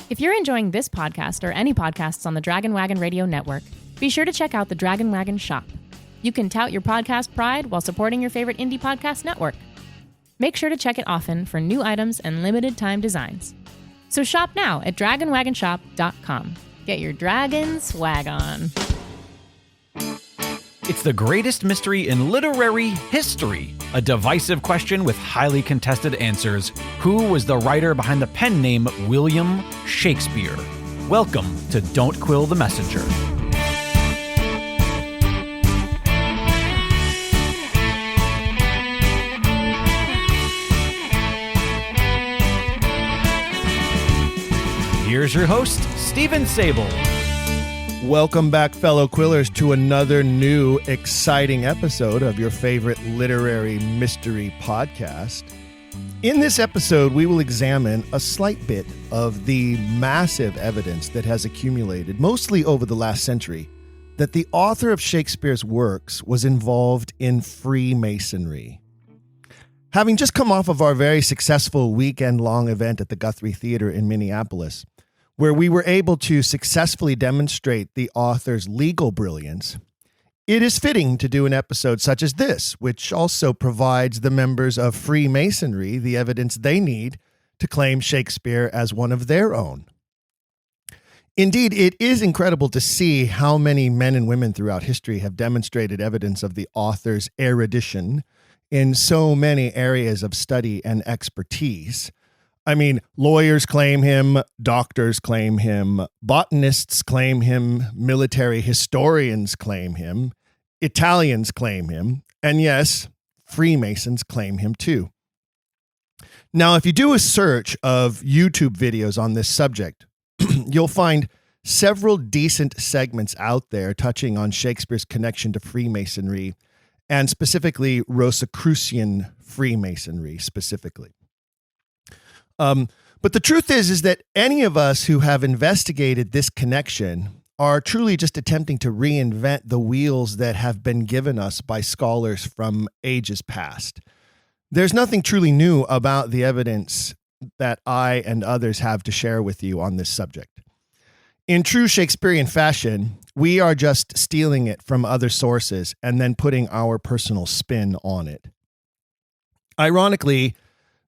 If you're enjoying this podcast or any podcasts on the Dragon Wagon Radio Network, be sure to check out the Dragon Wagon shop. You can tout your podcast pride while supporting your favorite indie podcast network. Make sure to check it often for new items and limited time designs. So shop now at dragonwagonshop.com. Get your dragon swag on. It's the greatest mystery in literary history. A divisive question with highly contested answers. Who was the writer behind the pen name William Shakespeare? Welcome to Don't Quill the Messenger. Here's your host, Stephen Sable. Welcome back, fellow Quillers, to another new, exciting episode of your favorite literary mystery podcast. In this episode, we will examine a slight bit of the massive evidence that has accumulated, mostly over the last century, that the author of Shakespeare's works was involved in Freemasonry. Having just come off of our very successful weekend-long event at the Guthrie Theater in Minneapolis, where we were able to successfully demonstrate the author's legal brilliance, it is fitting to do an episode such as this, which also provides the members of Freemasonry the evidence they need to claim Shakespeare as one of their own. Indeed, it is incredible to see how many men and women throughout history have demonstrated evidence of the author's erudition in so many areas of study and expertise. I mean, lawyers claim him, doctors claim him, botanists claim him, military historians claim him, Italians claim him, and yes, Freemasons claim him too. Now, if you do a search of YouTube videos on this subject, you'll find several decent segments out there touching on Shakespeare's connection to Freemasonry, and specifically Rosicrucian Freemasonry specifically. But the truth is that any of us who have investigated this connection are truly just attempting to reinvent the wheels that have been given us by scholars from ages past. There's nothing truly new about the evidence that I and others have to share with you on this subject. In true Shakespearean fashion, we are just stealing it from other sources and then putting our personal spin on it. Ironically,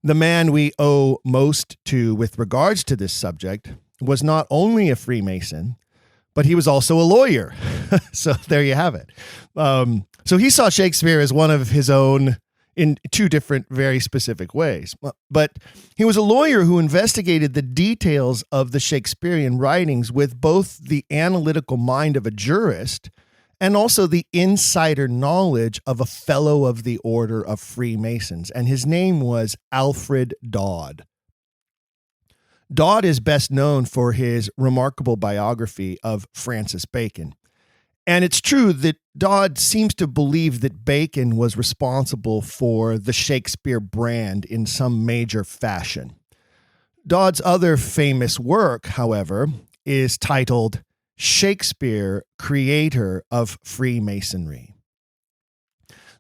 the man we owe most to with regards to this subject was not only a Freemason, but he was also a lawyer. So there you have it. So he saw Shakespeare as one of his own in two different, very specific ways. But he was a lawyer who investigated the details of the Shakespearean writings with both the analytical mind of a jurist and also the insider knowledge of a fellow of the Order of Freemasons. And his name was Alfred Dodd. Dodd is best known for his remarkable biography of Francis Bacon. And it's true that Dodd seems to believe that Bacon was responsible for the Shakespeare brand in some major fashion. Dodd's other famous work, however, is titled Shakespeare, Creator of Freemasonry.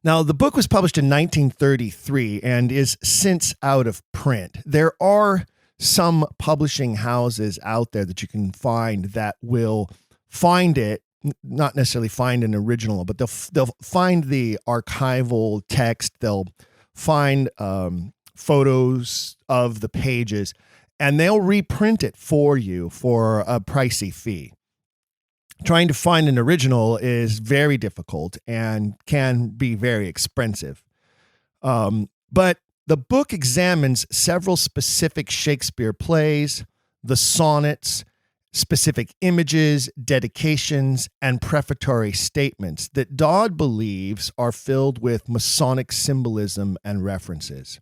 Now, the book was published in 1933 and is since out of print. There are some publishing houses out there that you can find that will find it, not necessarily find an original, but they'll find the archival text. They'll find photos of the pages, and they'll reprint it for you for a pricey fee. Trying to find an original is very difficult and can be very expensive. But the book examines several specific Shakespeare plays, the sonnets, specific images, dedications, and prefatory statements that Dodd believes are filled with Masonic symbolism and references.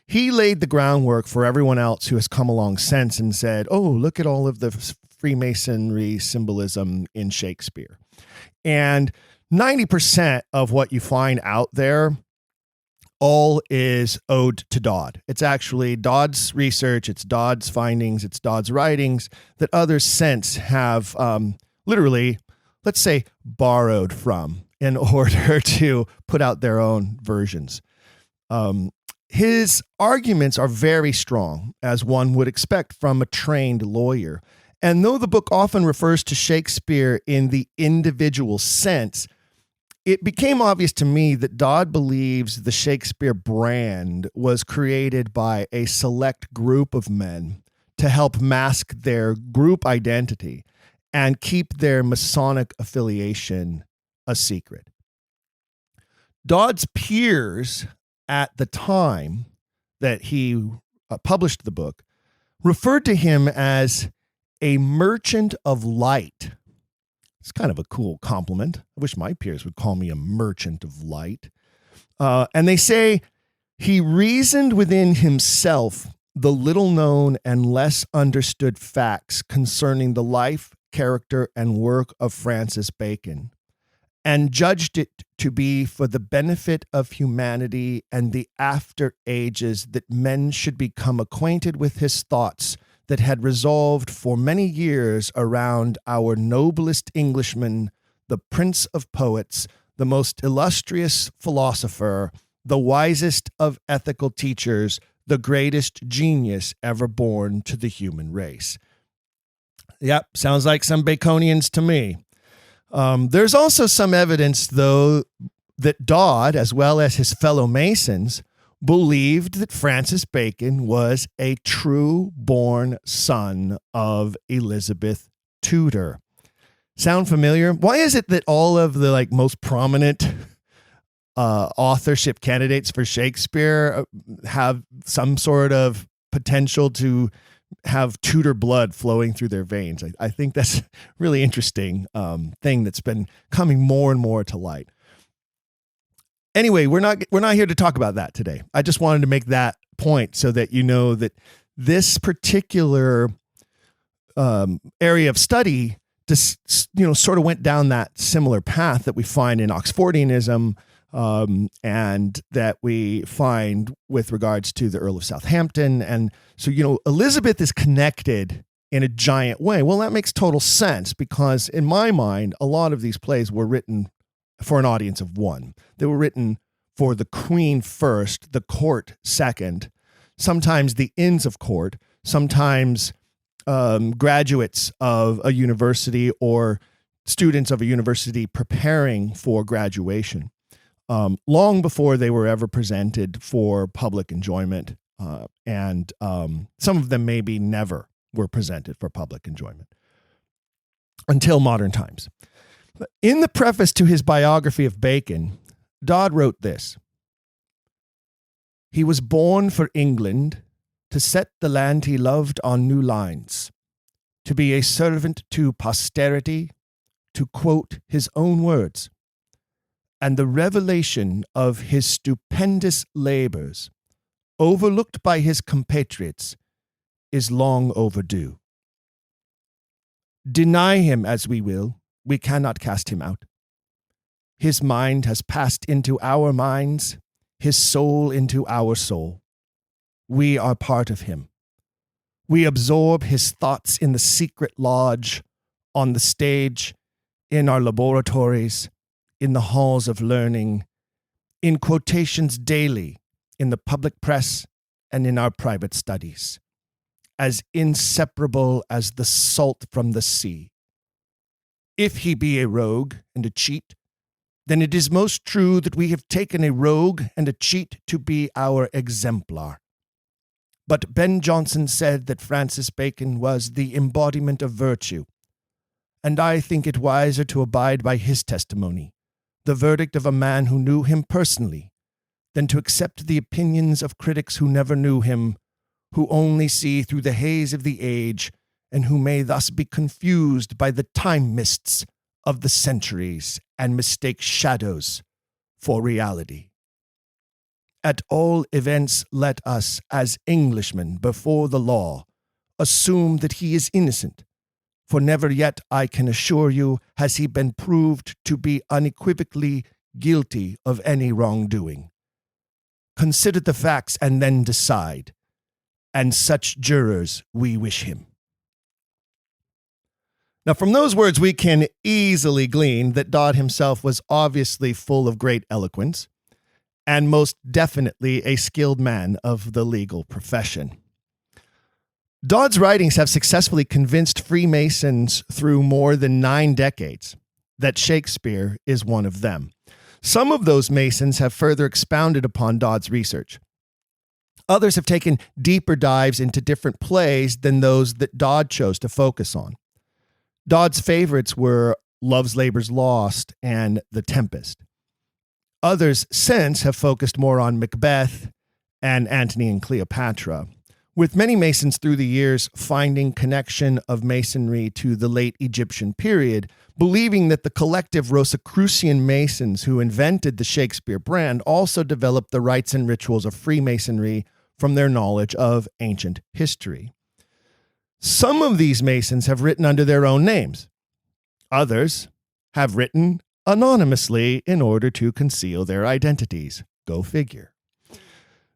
He laid the groundwork for everyone else who has come along since and said, oh, look at all of the Freemasonry symbolism in Shakespeare. And 90% of what you find out there all is owed to Dodd. It's actually Dodd's research, it's Dodd's findings, it's Dodd's writings that others since have literally, let's say, borrowed from in order to put out their own versions. his arguments are very strong, as one would expect from a trained lawyer. And though the book often refers to Shakespeare in the individual sense, it became obvious to me that Dodd believes the Shakespeare brand was created by a select group of men to help mask their group identity and keep their Masonic affiliation a secret. Dodd's peers at the time that he published the book referred to him as a merchant of light. It's kind of a cool compliment. I wish my peers would call me a merchant of light. And they say he reasoned within himself the little known and less understood facts concerning the life, character, and work of Francis Bacon, and judged it to be for the benefit of humanity and the after ages that men should become acquainted with his thoughts that had resolved for many years around our noblest Englishman, the Prince of Poets, the most illustrious philosopher, the wisest of ethical teachers, the greatest genius ever born to the human race. Yep, sounds like some Baconians to me. There's also some evidence, though, that Dodd, as well as his fellow Masons, believed that Francis Bacon was a true-born son of Elizabeth Tudor. Sound familiar? Why is it that all of the most prominent authorship candidates for Shakespeare have some sort of potential to have Tudor blood flowing through their veins? I think that's a really interesting thing that's been coming more and more to light. Anyway, we're not here to talk about that today. I just wanted to make that point so that you know that this particular area of study just sort of went down that similar path that we find in Oxfordianism and that we find with regards to the Earl of Southampton. And so, Elizabeth is connected in a giant way. Well, that makes total sense because in my mind, a lot of these plays were written for an audience of one. They were written for the queen first, the court second, sometimes the inns of court, sometimes graduates of a university or students of a university preparing for graduation, long before they were ever presented for public enjoyment. And some of them maybe never were presented for public enjoyment until modern times. In the preface to his biography of Bacon, Dodd wrote this: "He was born for England to set the land he loved on new lines, to be a servant to posterity, to quote his own words, and the revelation of his stupendous labors, overlooked by his compatriots, is long overdue. Deny him as we will, we cannot cast him out. His mind has passed into our minds, his soul into our soul. We are part of him. We absorb his thoughts in the secret lodge, on the stage, in our laboratories, in the halls of learning, in quotations daily, in the public press, and in our private studies, as inseparable as the salt from the sea. If he be a rogue and a cheat, then it is most true that we have taken a rogue and a cheat to be our exemplar. But Ben Jonson said that Francis Bacon was the embodiment of virtue, and I think it wiser to abide by his testimony, the verdict of a man who knew him personally, than to accept the opinions of critics who never knew him, who only see through the haze of the age, and who may thus be confused by the time mists of the centuries and mistake shadows for reality. At all events, let us, as Englishmen before the law, assume that he is innocent, for never yet, I can assure you, has he been proved to be unequivocally guilty of any wrongdoing. Consider the facts and then decide, and such jurors we wish him." Now, from those words, we can easily glean that Dodd himself was obviously full of great eloquence and most definitely a skilled man of the legal profession. Dodd's writings have successfully convinced Freemasons through more than 9 decades that Shakespeare is one of them. Some of those Masons have further expounded upon Dodd's research. Others have taken deeper dives into different plays than those that Dodd chose to focus on. Dodd's favorites were Love's Labour's Lost and The Tempest. Others since have focused more on Macbeth and Antony and Cleopatra, with many Masons through the years finding connection of Masonry to the late Egyptian period, believing that the collective Rosicrucian Masons who invented the Shakespeare brand also developed the rites and rituals of Freemasonry from their knowledge of ancient history. Some of these Masons have written under their own names. Others have written anonymously in order to conceal their identities. Go figure.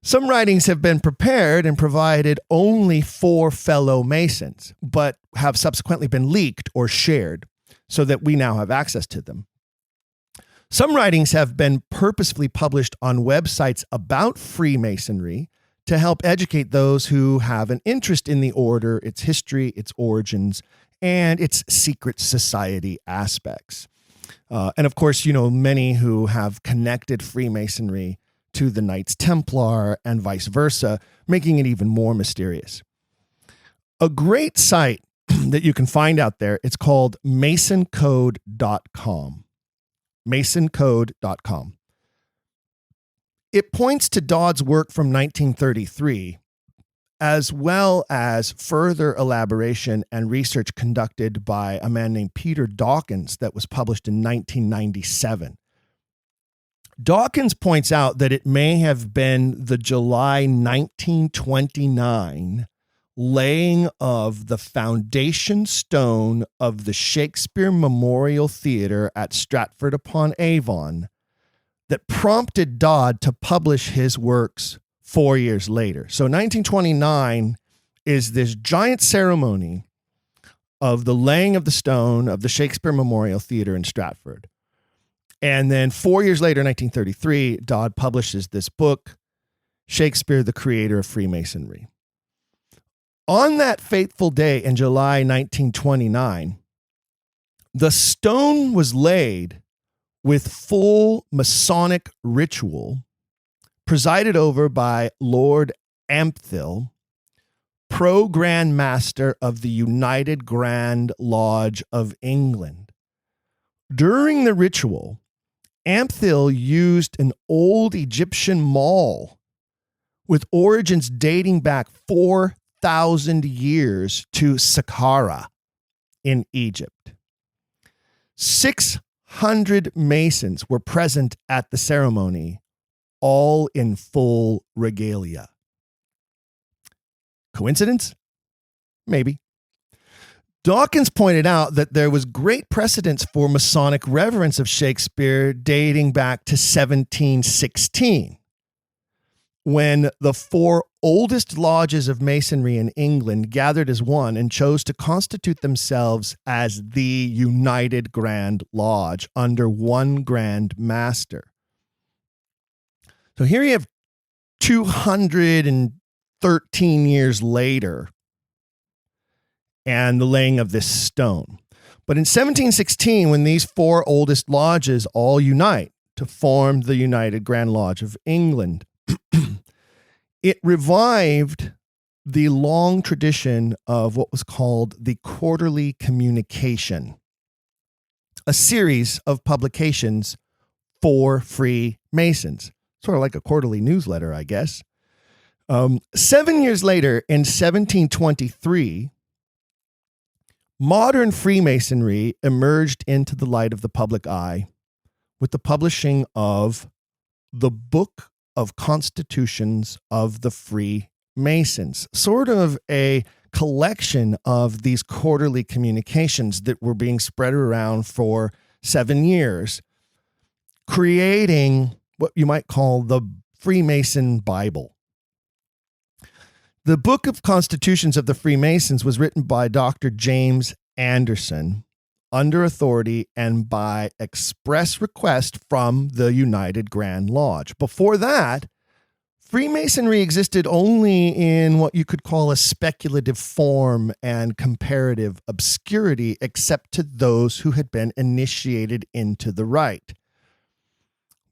Some writings have been prepared and provided only for fellow Masons, but have subsequently been leaked or shared so that we now have access to them. Some writings have been purposefully published on websites about Freemasonry to help educate those who have an interest in the order, its history, its origins, and its secret society aspects. And of course, many who have connected Freemasonry to the Knights Templar and vice versa, making it even more mysterious. A great site that you can find out there, it's called masoncode.com. masoncode.com. It points to Dodd's work from 1933, as well as further elaboration and research conducted by a man named Peter Dawkins that was published in 1997. Dawkins points out that it may have been the July 1929 laying of the foundation stone of the Shakespeare Memorial Theatre at Stratford-upon-Avon that prompted Dodd to publish his works 4 years later. So 1929 is this giant ceremony of the laying of the stone of the Shakespeare Memorial Theatre in Stratford. And then 4 years later, 1933, Dodd publishes this book, Shakespeare, the Creator of Freemasonry. On that fateful day in July 1929, the stone was laid with full Masonic ritual, presided over by Lord Ampthill, Pro-Grand Master of the United Grand Lodge of England. During the ritual, Ampthill used an old Egyptian maul with origins dating back 4,000 years to Saqqara in Egypt. 600 Masons were present at the ceremony, all in full regalia. Coincidence? Maybe. Dawkins pointed out that there was great precedence for Masonic reverence of Shakespeare dating back to 1716, when the 4 oldest lodges of Masonry in England gathered as one and chose to constitute themselves as the United Grand Lodge under one Grand Master. So here you have 213 years later, and the laying of this stone. But in 1716, when these 4 oldest lodges all unite to form the United Grand Lodge of England, it revived the long tradition of what was called the Quarterly Communication, a series of publications for Freemasons, sort of like a quarterly newsletter, I guess. 7 years later, in 1723, modern Freemasonry emerged into the light of the public eye with the publishing of the Book of Constitutions of the Freemasons, sort of a collection of these quarterly communications that were being spread around for 7 years, creating what you might call the Freemason Bible. The Book of Constitutions of the Freemasons was written by Dr. James Anderson, under authority and by express request from the United Grand Lodge. Before that, Freemasonry existed only in what you could call a speculative form and comparative obscurity, except to those who had been initiated into the rite.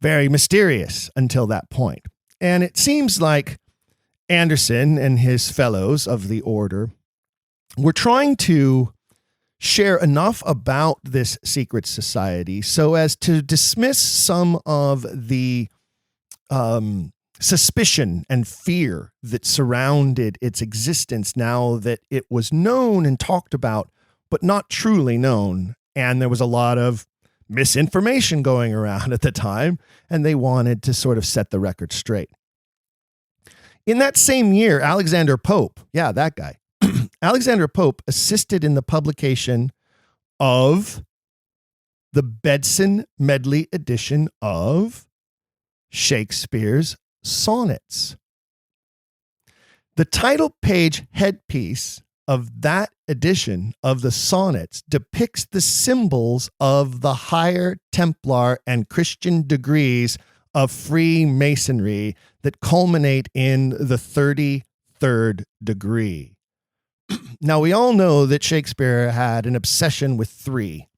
Very mysterious until that point. And it seems like Anderson and his fellows of the order were trying to share enough about this secret society so as to dismiss some of the suspicion and fear that surrounded its existence now that it was known and talked about, but not truly known. And there was a lot of misinformation going around at the time, and they wanted to sort of set the record straight. In that same year, Alexander Pope, that guy, Alexander Pope assisted in the publication of the Bedson Medley edition of Shakespeare's Sonnets. The title page headpiece of that edition of the Sonnets depicts the symbols of the higher Templar and Christian degrees of Freemasonry that culminate in the 33rd degree. Now, we all know that Shakespeare had an obsession with three.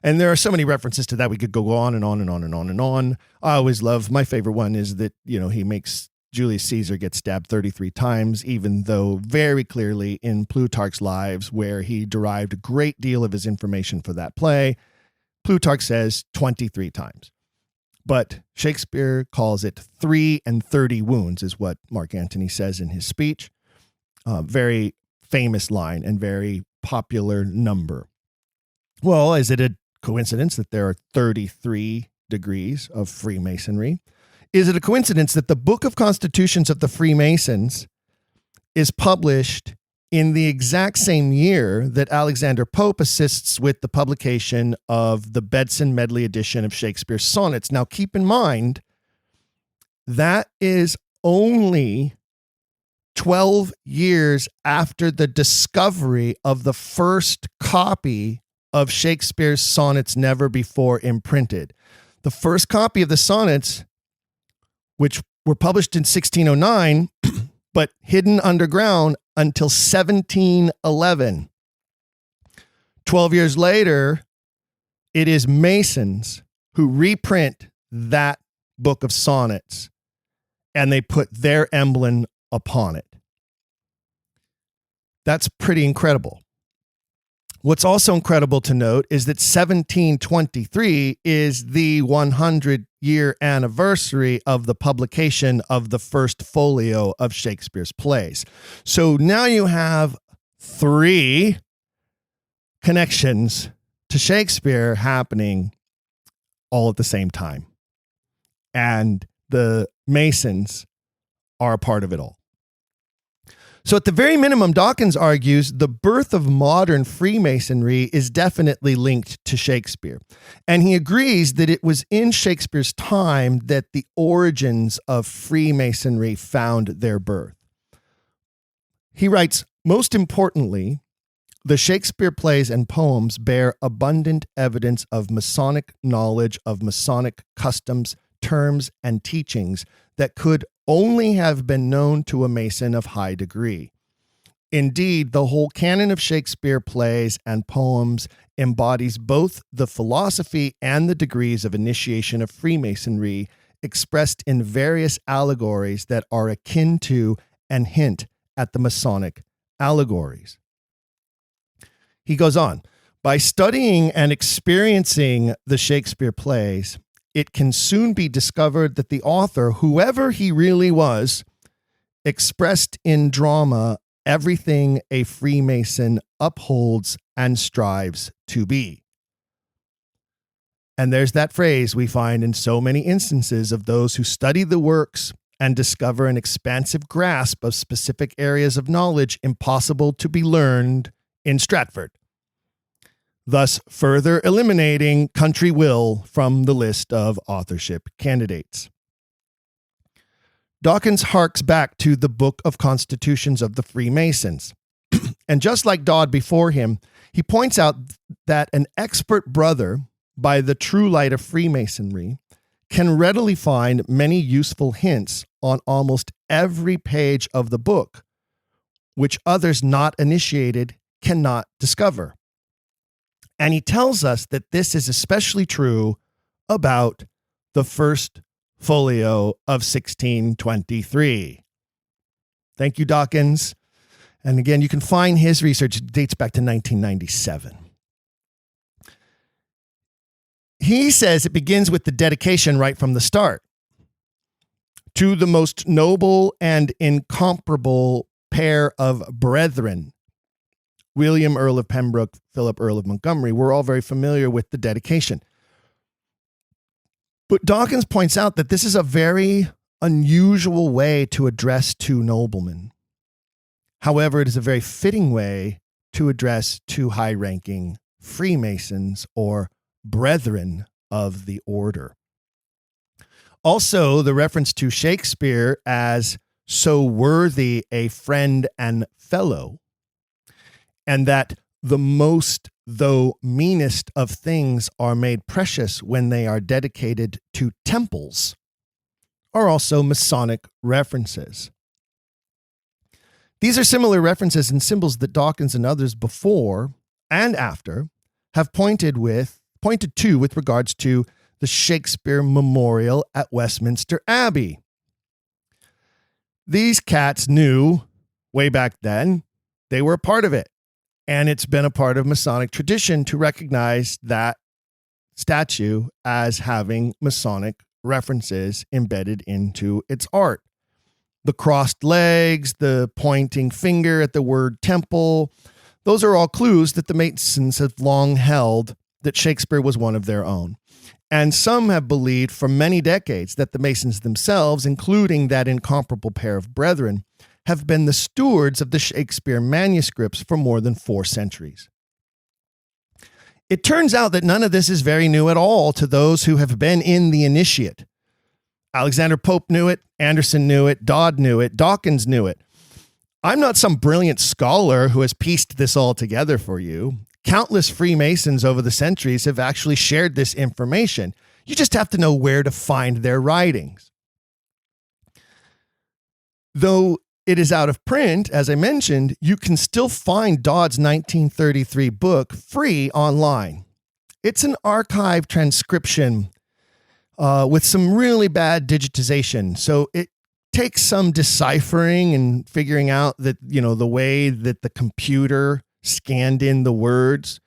And there are so many references to that. We could go on and on and on and on and on. I always love, my favorite one is that, he makes Julius Caesar get stabbed 33 times, even though very clearly in Plutarch's Lives, where he derived a great deal of his information for that play, Plutarch says 23 times. But Shakespeare calls it 3 and 30 wounds, is what Mark Antony says in his speech. Very famous line and very popular number. Well, is it a coincidence that there are 33 degrees of Freemasonry? Is it a coincidence that the Book of Constitutions of the Freemasons is published in the exact same year that Alexander Pope assists with the publication of the Bedson Medley edition of Shakespeare's Sonnets? Now, keep in mind, that is only 12 years after the discovery of the first copy of Shakespeare's Sonnets never before imprinted. The first copy of the Sonnets, which were published in 1609, but hidden underground until 1711. 12 years later, it is Masons who reprint that book of sonnets, and they put their emblem upon it. That's pretty incredible. What's also incredible to note is that 1723 is the 100-year anniversary of the publication of the first folio of Shakespeare's plays. So now you have 3 connections to Shakespeare happening all at the same time. And the Masons are a part of it all. So at the very minimum, Dawkins argues the birth of modern Freemasonry is definitely linked to Shakespeare. And he agrees that it was in Shakespeare's time that the origins of Freemasonry found their birth. He writes, most importantly, the Shakespeare plays and poems bear abundant evidence of Masonic knowledge of Masonic customs, terms, and teachings that could only have been known to a Mason of high degree. Indeed, the whole canon of Shakespeare plays and poems embodies both the philosophy and the degrees of initiation of Freemasonry expressed in various allegories that are akin to and hint at the Masonic allegories. He goes on, by studying and experiencing the Shakespeare plays, it can soon be discovered that the author, whoever he really was, expressed in drama everything a Freemason upholds and strives to be. And there's that phrase we find in so many instances of those who study the works and discover an expansive grasp of specific areas of knowledge impossible to be learned in Stratford, thus further eliminating country will from the list of authorship candidates. Dawkins harks back to the Book of Constitutions of the Freemasons. And just like Dodd before him, He points out that an expert brother by the true light of Freemasonry can readily find many useful hints on almost every page of the book, which others not initiated cannot discover. And he tells us that this is especially true about the first folio of 1623. Thank you, Dawkins. And again, you can find his research. It dates back to 1997. He says it begins with the dedication right from the start. To the most noble and incomparable pair of brethren, William, Earl of Pembroke, Philip, Earl of Montgomery. We're all very familiar with the dedication. But Dawkins points out that this is a very unusual way to address two noblemen. However, it is a very fitting way to address two high-ranking Freemasons or brethren of the order. Also, the reference to Shakespeare as so worthy a friend and fellow, and that the most, though meanest of things are made precious when they are dedicated to temples, are also Masonic references. These are similar references and symbols that Dawkins and others before and after have pointed to with regards to the Shakespeare Memorial at Westminster Abbey. These cats knew way back then they were a part of it, and it's been a part of Masonic tradition to recognize that statue as having Masonic references embedded into its art. The crossed legs, the pointing finger at the word temple, those are all clues that the Masons have long held that Shakespeare was one of their own. And some have believed for many decades that the Masons themselves, including that incomparable pair of brethren, have been the stewards of the Shakespeare manuscripts for more than 4 centuries. It turns out that none of this is very new at all to those who have been in the initiate. Alexander Pope knew it, Anderson knew it, Dodd knew it, Dawkins knew it. I'm not some brilliant scholar who has pieced this all together for you. Countless Freemasons over the centuries have actually shared this information. You just have to know where to find their writings. Though it is out of print, as I mentioned, you can still find Dodd's 1933 book free online. It's an archive transcription with some really bad digitization. So it takes some deciphering and figuring out that, the way that the computer scanned in the words.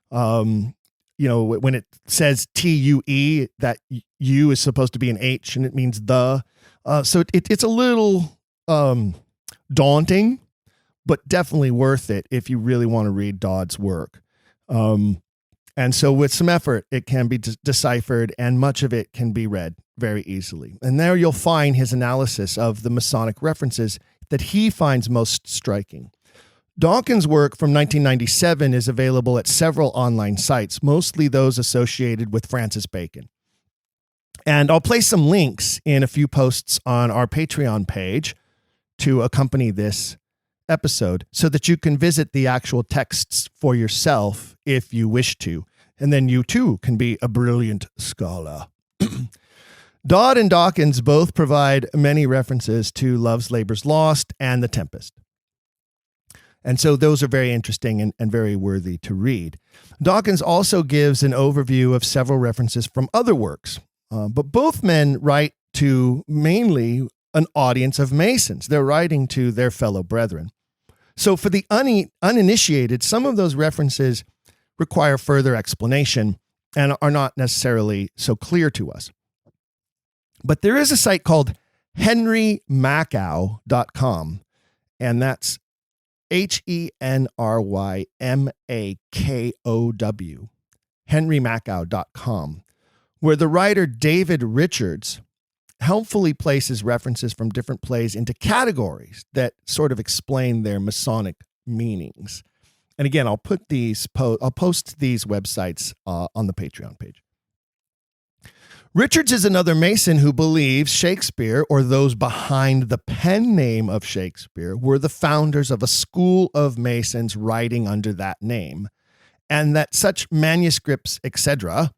When it says TUE, that U is supposed to be an H and it means the. So it's a little daunting, but definitely worth it if you really want to read Dodd's work. And so with some effort, it can be deciphered, and much of it can be read very easily. And there you'll find his analysis of the Masonic references that he finds most striking. Dawkins' work from 1997 is available at several online sites, mostly those associated with Francis Bacon. And I'll place some links in a few posts on our Patreon page to accompany this episode so that you can visit the actual texts for yourself if you wish to. And then you too can be a brilliant scholar. Dodd and Dawkins both provide many references to Love's Labour's Lost and The Tempest. And so those are very interesting and very worthy to read. Dawkins also gives an overview of several references from other works, but both men write to mainly an audience of Masons. They're writing to their fellow brethren. So for the uninitiated, some of those references require further explanation and are not necessarily so clear to us. But there is a site called henrymakow.com, and that's HENRYMAKOW, henrymakow.com, where the writer David Richards helpfully places references from different plays into categories that sort of explain their Masonic meanings. And again, I'll post these websites on the Patreon page. Richards is another Mason who believes Shakespeare, or those behind the pen name of Shakespeare, were the founders of a school of Masons writing under that name. and that such manuscripts, etc.,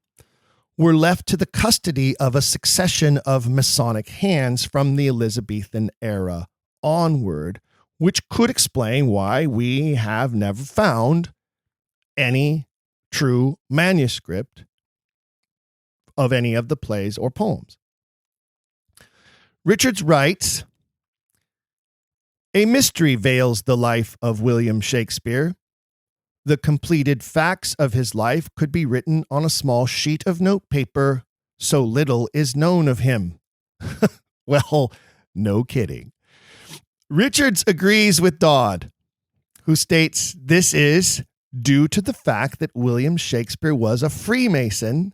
were left to the custody of a succession of Masonic hands from the Elizabethan era onward, which could explain why we have never found any true manuscript of any of the plays or poems. Richards writes, "A mystery veils the life of William Shakespeare. The completed facts of his life could be written on a small sheet of notepaper. So little is known of him." Well, no kidding. Richards agrees with Dodd, who states this is due to the fact that William Shakespeare was a Freemason,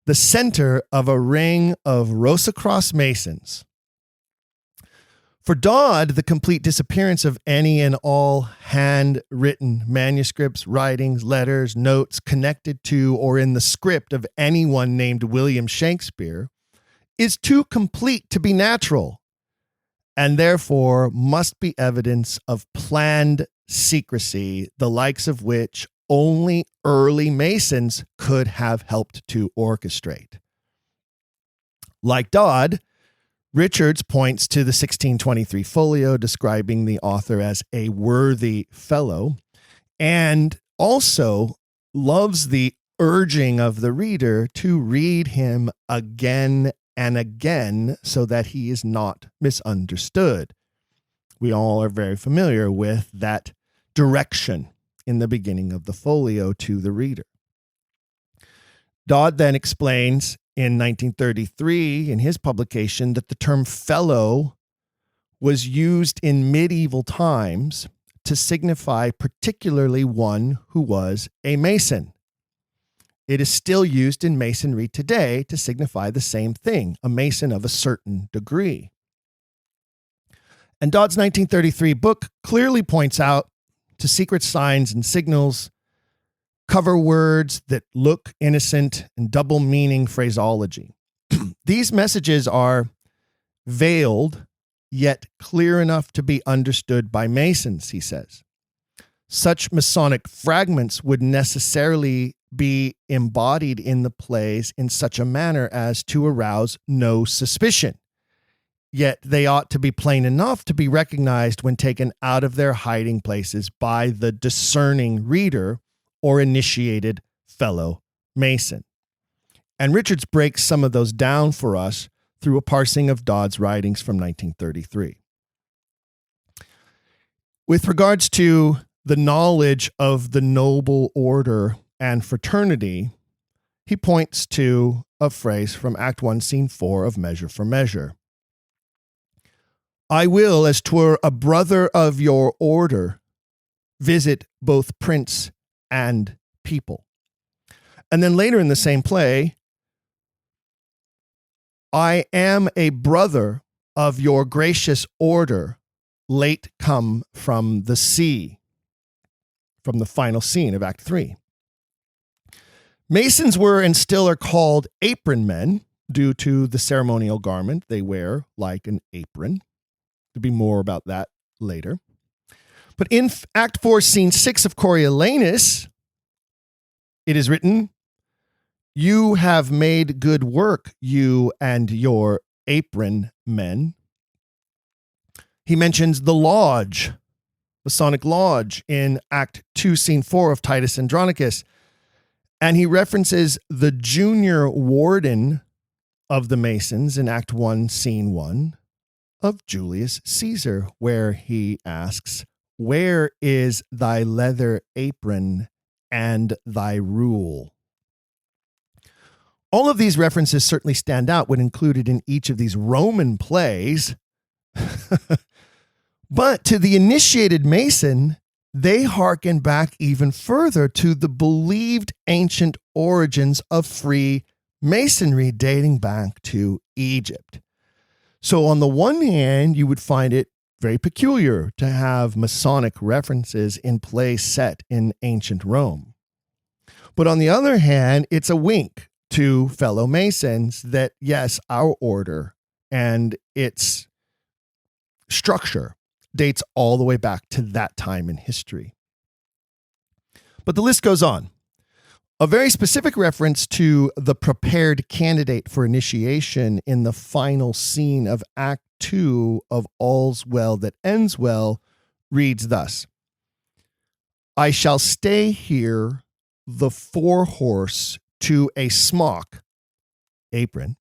the center of a ring of Rosicross Masons. For Dodd, the complete disappearance of any and all handwritten manuscripts, writings, letters, notes connected to or in the script of anyone named William Shakespeare is too complete to be natural, and therefore must be evidence of planned secrecy, the likes of which only early Masons could have helped to orchestrate. Like Dodd, Richards points to the 1623 folio describing the author as a worthy fellow, and also loves the urging of the reader to read him again and again so that he is not misunderstood. We all are very familiar with that direction in the beginning of the folio to the reader. Dodd then explains in 1933 in his publication that the term fellow was used in medieval times to signify particularly one who was a Mason. It is still used in Masonry today to signify the same thing, a Mason of a certain degree. And Dodd's 1933 book clearly points out to secret signs and signals, cover words that look innocent, and double meaning phraseology. These messages are veiled, yet clear enough to be understood by Masons, he says. Such Masonic fragments would necessarily be embodied in the plays in such a manner as to arouse no suspicion. Yet they ought to be plain enough to be recognized when taken out of their hiding places by the discerning reader or initiated fellow Mason. And Richards breaks some of those down for us through a parsing of Dodd's writings from 1933. With regards to the knowledge of the noble order and fraternity, he points to a phrase from Act 1, Scene 4 of Measure for Measure. "I will, as 'twere a brother of your order, visit both prince and people." And then later in the same play, "I am a brother of your gracious order, late come from the sea," from the final scene of Act 3. Masons were and still are called apron men due to the ceremonial garment they wear like an apron. There'll be more about that later. But in Act 4, Scene 6 of Coriolanus, it is written, "You have made good work, you and your apron men." He mentions the lodge, Masonic lodge, in Act 2, Scene 4 of Titus Andronicus. And he references the junior warden of the Masons in Act 1, Scene 1 of Julius Caesar, where he asks, "Where is thy leather apron and thy rule?" All of these references certainly stand out when included in each of these Roman plays. But to the initiated Mason, they hearken back even further to the believed ancient origins of Freemasonry dating back to Egypt. So on the one hand, you would find it very peculiar to have Masonic references in plays set in ancient Rome. But on the other hand, it's a wink to fellow Masons that, yes, our order and its structure dates all the way back to that time in history. But the list goes on. A very specific reference to the prepared candidate for initiation in the final scene of Act 2 of All's Well That Ends Well reads thus: I shall stay here the forehorse to a smock, apron,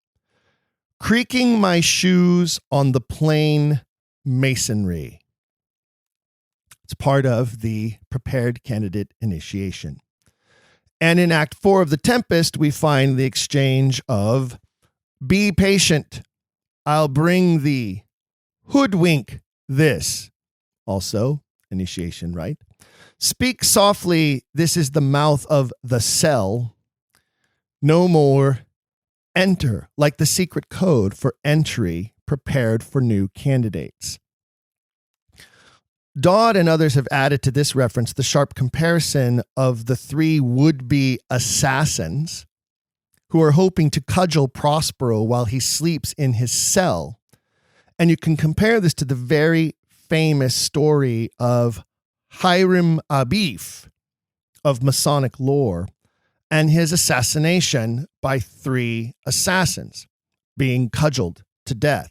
creaking my shoes on the plain masonry. It's part of the prepared candidate initiation. And in Act 4 of The Tempest, we find the exchange of be patient, I'll bring thee, hoodwink this. Also, initiation, right? Speak softly, this is the mouth of the cell. No more, enter, like the secret code for entry prepared for new candidates. Dodd and others have added to this reference the sharp comparison of the three would-be assassins who are hoping to cudgel Prospero while he sleeps in his cell. And you can compare this to the very famous story of Hiram Abif of Masonic lore and his assassination by three assassins being cudgeled to death.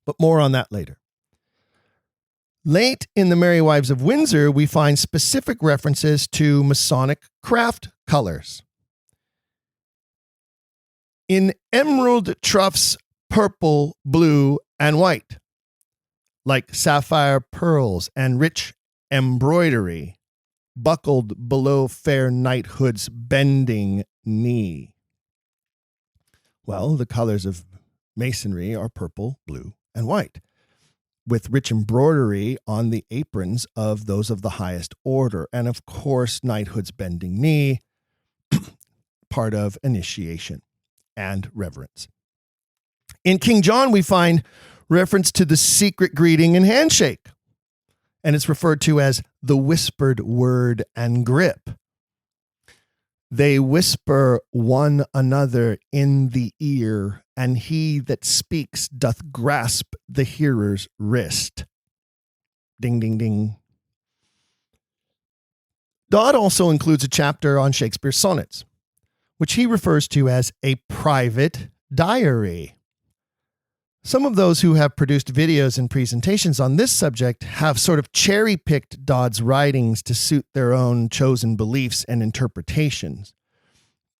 But more on that later. Late in the Merry Wives of Windsor, we find specific references to Masonic craft colors. In emerald troughs, purple, blue, and white, like sapphire pearls and rich embroidery, buckled below fair knighthood's bending knee. Well, the colors of Masonry are purple, blue, and white, with rich embroidery on the aprons of those of the highest order. And of course, knighthood's bending knee, part of initiation and reverence. In King John, we find reference to the secret greeting and handshake, and it's referred to as the whispered word and grip. They whisper one another in the ear, and he that speaks doth grasp the hearer's wrist. Ding, ding, ding. Dodd also includes a chapter on Shakespeare's sonnets, which he refers to as a private diary. Some of those who have produced videos and presentations on this subject have sort of cherry-picked Dodd's writings to suit their own chosen beliefs and interpretations.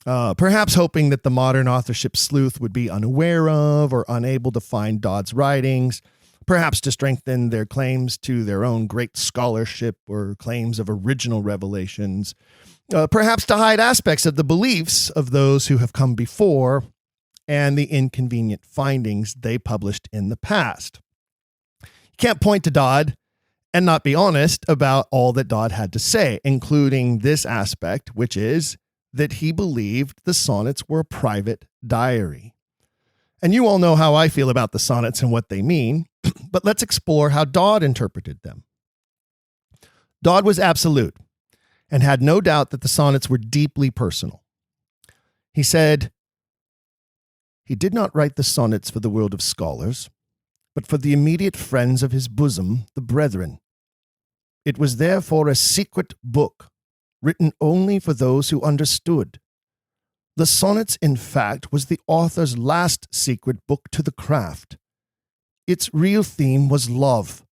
Perhaps hoping that the modern authorship sleuth would be unaware of or unable to find Dodd's writings, perhaps to strengthen their claims to their own great scholarship or claims of original revelations, perhaps to hide aspects of the beliefs of those who have come before and the inconvenient findings they published in the past. You can't point to Dodd and not be honest about all that Dodd had to say, including this aspect, which is that he believed the sonnets were a private diary. And you all know how I feel about the sonnets and what they mean, but let's explore how Dodd interpreted them. Dodd was absolute and had no doubt that the sonnets were deeply personal. He said, he did not write the sonnets for the world of scholars, but for the immediate friends of his bosom, the brethren. It was therefore a secret book, written only for those who understood. The sonnets, in fact, was the author's last secret book to the craft. Its real theme was love,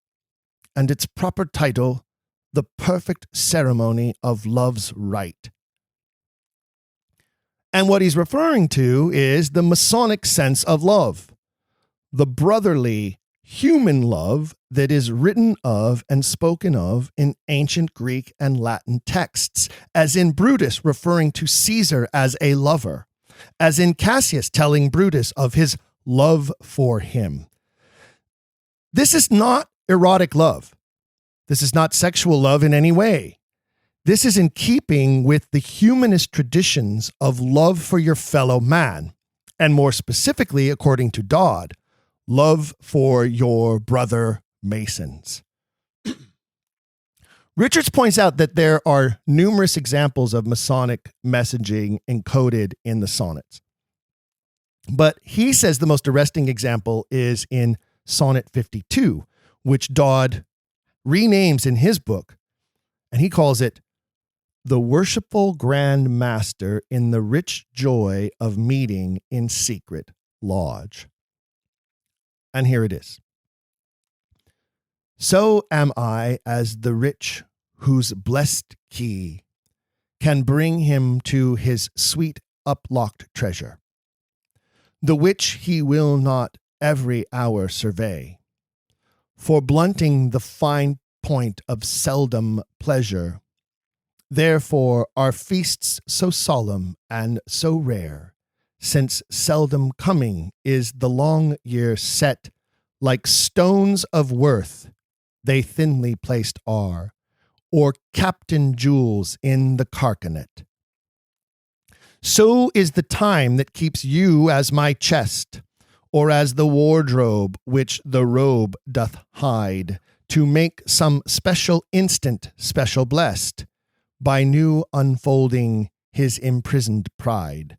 and its proper title, The Perfect Ceremony of Love's Rite. And what he's referring to is the Masonic sense of love, the brotherly, human love that is written of and spoken of in ancient Greek and Latin texts, as in Brutus referring to Caesar as a lover, as in Cassius telling Brutus of his love for him. This is not erotic love. This is not sexual love in any way. This is in keeping with the humanist traditions of love for your fellow man, and more specifically, according to Dodd, love for your brother Masons. Richards points out that there are numerous examples of Masonic messaging encoded in the sonnets. But he says the most arresting example is in Sonnet 52, which Dodd renames in his book, and he calls it the worshipful Grand Master in the rich joy of meeting in secret lodge. And here it is. So am I as the rich whose blessed key can bring him to his sweet uplocked treasure, the which he will not every hour survey, for blunting the fine point of seldom pleasure. Therefore are feasts so solemn and so rare, since seldom coming is the long year set, like stones of worth they thinly placed are, or captain jewels in the carcanet. So is the time that keeps you as my chest, or as the wardrobe which the robe doth hide, to make some special instant special blessed, by new unfolding his imprisoned pride.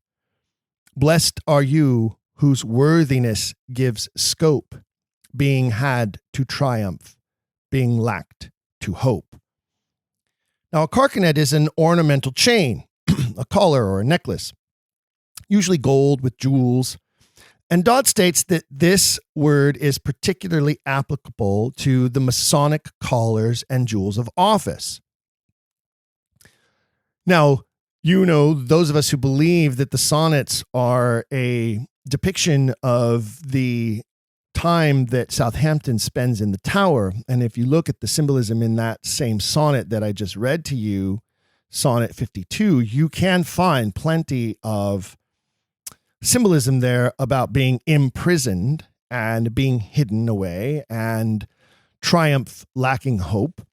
Blessed are you whose worthiness gives scope, being had to triumph, being lacked to hope. Now, a carcanet is an ornamental chain, a collar or a necklace, usually gold with jewels. And Dodd states that this word is particularly applicable to the Masonic collars and jewels of office. Now, you know, those of us who believe that the sonnets are a depiction of the time that Southampton spends in the Tower. And if you look at the symbolism in that same sonnet that I just read to you, Sonnet 52, you can find plenty of symbolism there about being imprisoned and being hidden away and triumph lacking hope,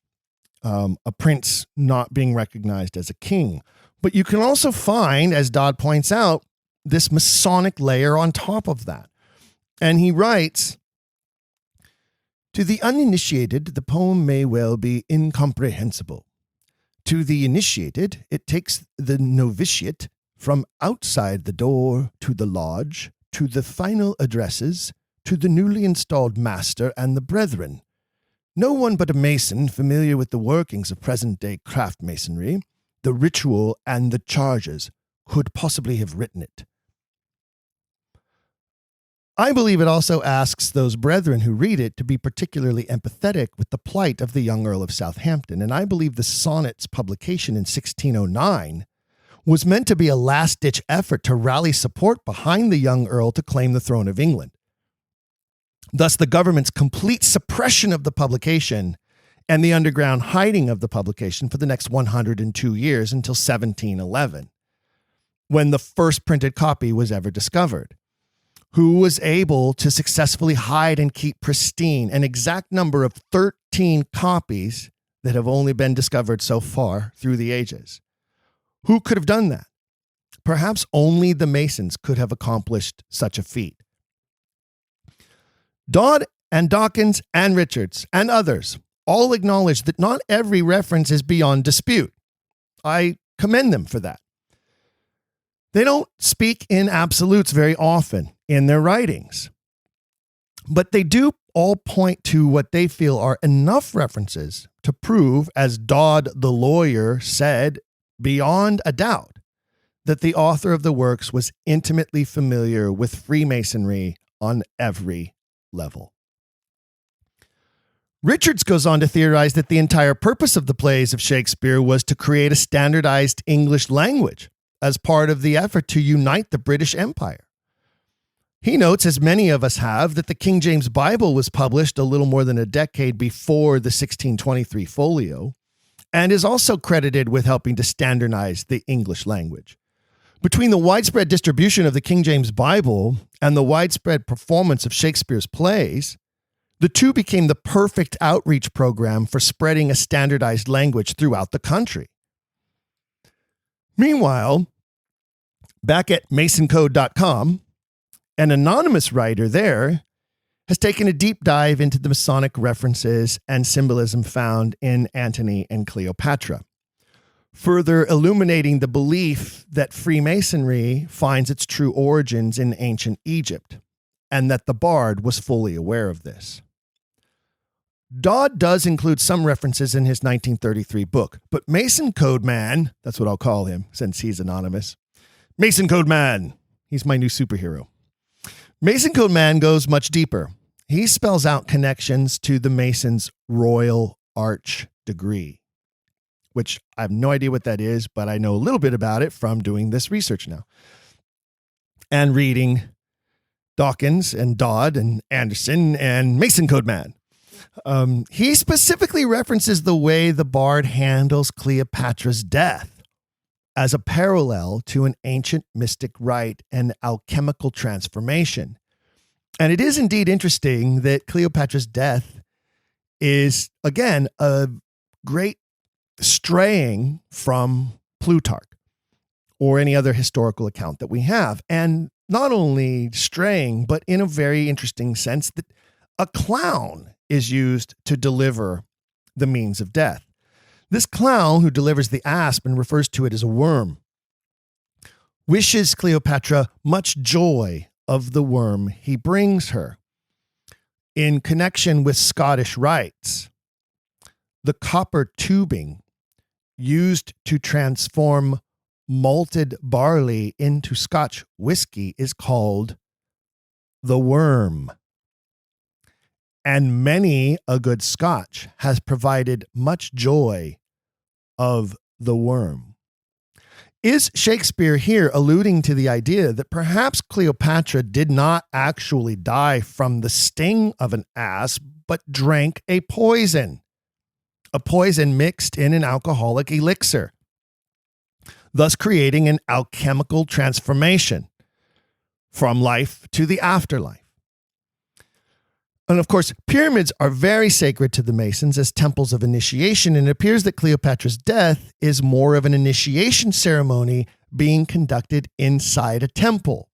a prince not being recognized as a king. But you can also find, as Dodd points out, this Masonic layer on top of that. And he writes, to the uninitiated, the poem may well be incomprehensible. To the initiated, it takes the novitiate from outside the door to the lodge, to the final addresses, to the newly installed master and the brethren. No one but a mason familiar with the workings of present-day craft masonry, the ritual and the charges, could possibly have written it. I believe it also asks those brethren who read it to be particularly empathetic with the plight of the young Earl of Southampton, and I believe the sonnet's publication in 1609 was meant to be a last-ditch effort to rally support behind the young Earl to claim the throne of England. Thus, the government's complete suppression of the publication and the underground hiding of the publication for the next 102 years until 1711, when the first printed copy was ever discovered. Who was able to successfully hide and keep pristine an exact number of 13 copies that have only been discovered so far through the ages. Who could have done that? Perhaps only the Masons could have accomplished such a feat. Dodd and Dawkins and Richards and others all acknowledge that not every reference is beyond dispute. I commend them for that. They don't speak in absolutes very often in their writings, but they do all point to what they feel are enough references to prove, as Dodd the lawyer said, beyond a doubt, that the author of the works was intimately familiar with Freemasonry on every level. Richards goes on to theorize that the entire purpose of the plays of Shakespeare was to create a standardized English language as part of the effort to unite the British Empire. He notes, as many of us have, that the King James Bible was published a little more than a decade before the 1623 folio, and is also credited with helping to standardize the English language. Between the widespread distribution of the King James Bible and the widespread performance of Shakespeare's plays, the two became the perfect outreach program for spreading a standardized language throughout the country. Meanwhile, back at masoncode.com, an anonymous writer there has taken a deep dive into the Masonic references and symbolism found in Antony and Cleopatra, further illuminating the belief that Freemasonry finds its true origins in ancient Egypt, and that the bard was fully aware of this. Dodd does include some references in his 1933 book, but Mason Code Man, that's what I'll call him since he's anonymous. Mason Code Man, he's my new superhero. Mason Code Man goes much deeper. He spells out connections to the Mason's Royal Arch degree, which I have no idea what that is, but I know a little bit about it from doing this research now and reading Dawkins and Dodd and Anderson and Mason Code Man. He specifically references the way the bard handles Cleopatra's death as a parallel to an ancient mystic rite and alchemical transformation. And it is indeed interesting that Cleopatra's death is, again, a great straying from Plutarch or any other historical account that we have. And not only straying, but in a very interesting sense that a clown is used to deliver the means of death. This clown who delivers the asp and refers to it as a worm wishes Cleopatra much joy of the worm he brings her. In connection with Scottish rites, the copper tubing used to transform malted barley into Scotch whiskey is called the worm. And many a good Scotch has provided much joy of the worm. Is Shakespeare here alluding to the idea that perhaps Cleopatra did not actually die from the sting of an asp, but drank a poison mixed in an alcoholic elixir, thus creating an alchemical transformation from life to the afterlife? And of course, pyramids are very sacred to the Masons as temples of initiation, and it appears that Cleopatra's death is more of an initiation ceremony being conducted inside a temple,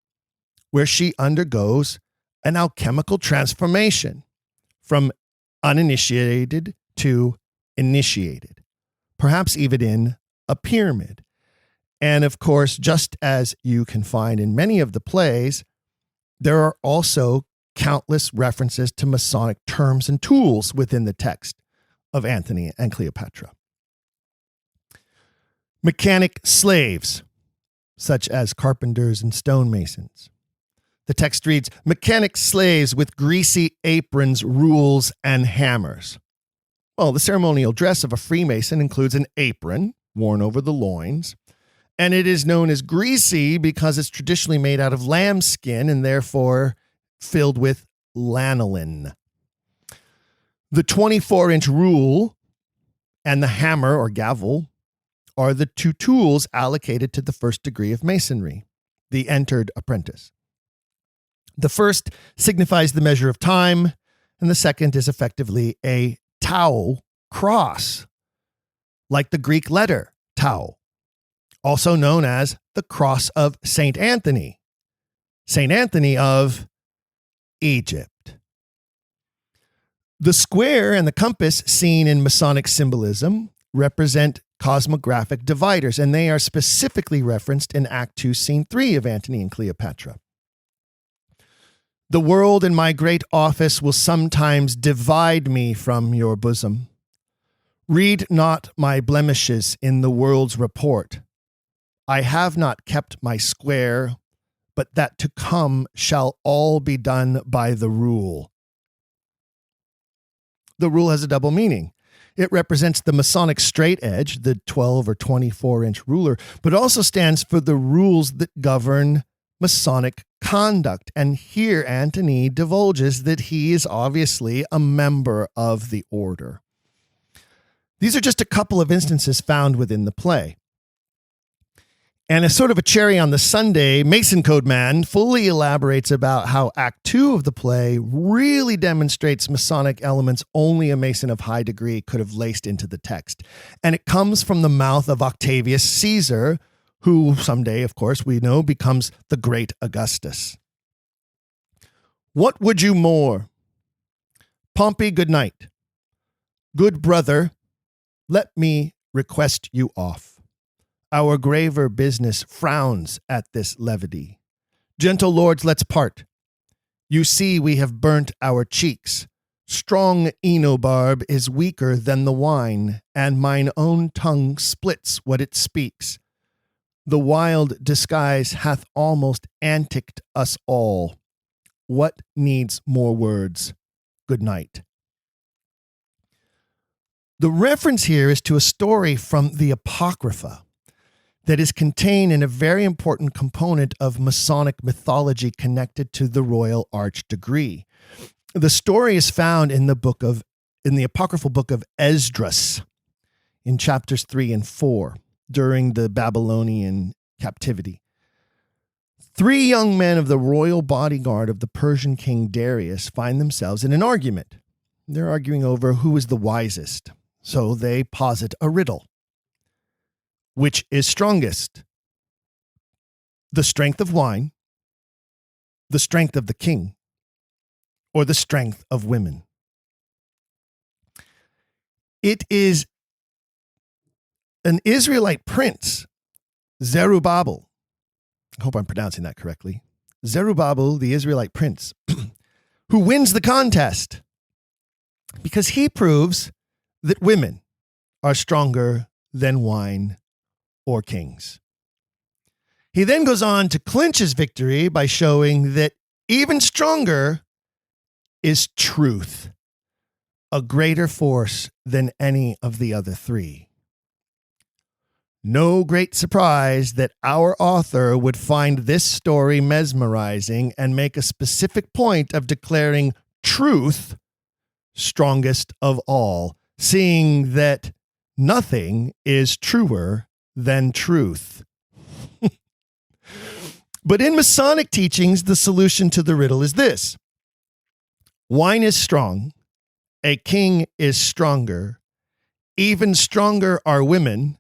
where she undergoes an alchemical transformation from uninitiated to initiated, perhaps even in a pyramid. And of course, just as you can find in many of the plays, there are also countless references to Masonic terms and tools within the text of Antony and Cleopatra. Mechanic slaves, such as carpenters and stonemasons. The text reads, mechanic slaves with greasy aprons, rules, and hammers. Well, the ceremonial dress of a Freemason includes an apron worn over the loins, and it is known as greasy because it's traditionally made out of lambskin and therefore filled with lanolin. The 24-inch rule and the hammer or gavel are the two tools allocated to the first degree of Masonry, the entered apprentice. The first signifies the measure of time, and the second is effectively a tau cross, like the Greek letter tau, also known as the cross of Saint Anthony of Egypt. The square and the compass seen in Masonic symbolism represent cosmographic dividers, and they are specifically referenced in Act 2, Scene 3 of Antony and Cleopatra. The world in my great office will sometimes divide me from your bosom. Read not my blemishes in the world's report. I have not kept my square, but that to come shall all be done by the rule. The rule has a double meaning. It represents the Masonic straight edge, the 12 or 24-inch ruler, but also stands for the rules that govern Masonic conduct. And here Antony divulges that he is obviously a member of the order. These are just a couple of instances found within the play. And as sort of a cherry on the sundae, Mason Code Man fully elaborates about how Act 2 of the play really demonstrates Masonic elements only a Mason of high degree could have laced into the text. And it comes from the mouth of Octavius Caesar, who someday, of course, we know becomes the Great Augustus. What would you more? Pompey, good night. Good brother, let me request you off. Our graver business frowns at this levity. Gentle lords, let's part. You see we have burnt our cheeks, Strong Enobarb is weaker than the wine, and mine own tongue splits what it speaks. The wild disguise hath almost anticked us all. What needs more words? Good night. The reference here is to a story from the Apocrypha that is contained in a very important component of Masonic mythology connected to the Royal Arch degree. The story is found in the apocryphal book of Esdras in chapters 3 and 4 during the Babylonian captivity. 3 young men of the royal bodyguard of the Persian king Darius find themselves in an argument. They're arguing over who is the wisest. So they posit a riddle. Which is strongest? The strength of wine, the strength of the king, or the strength of women? It is an Israelite prince, Zerubbabel. I hope I'm pronouncing that correctly. Zerubbabel, the Israelite prince, who wins the contest because he proves that women are stronger than wine or kings. He then goes on to clinch his victory by showing that even stronger is truth, a greater force than any of the other 3. No great surprise that our author would find this story mesmerizing and make a specific point of declaring truth strongest of all, seeing that nothing is truer than truth. But in Masonic teachings, the solution to the riddle is this. Wine is strong. A king is stronger. Even stronger are women,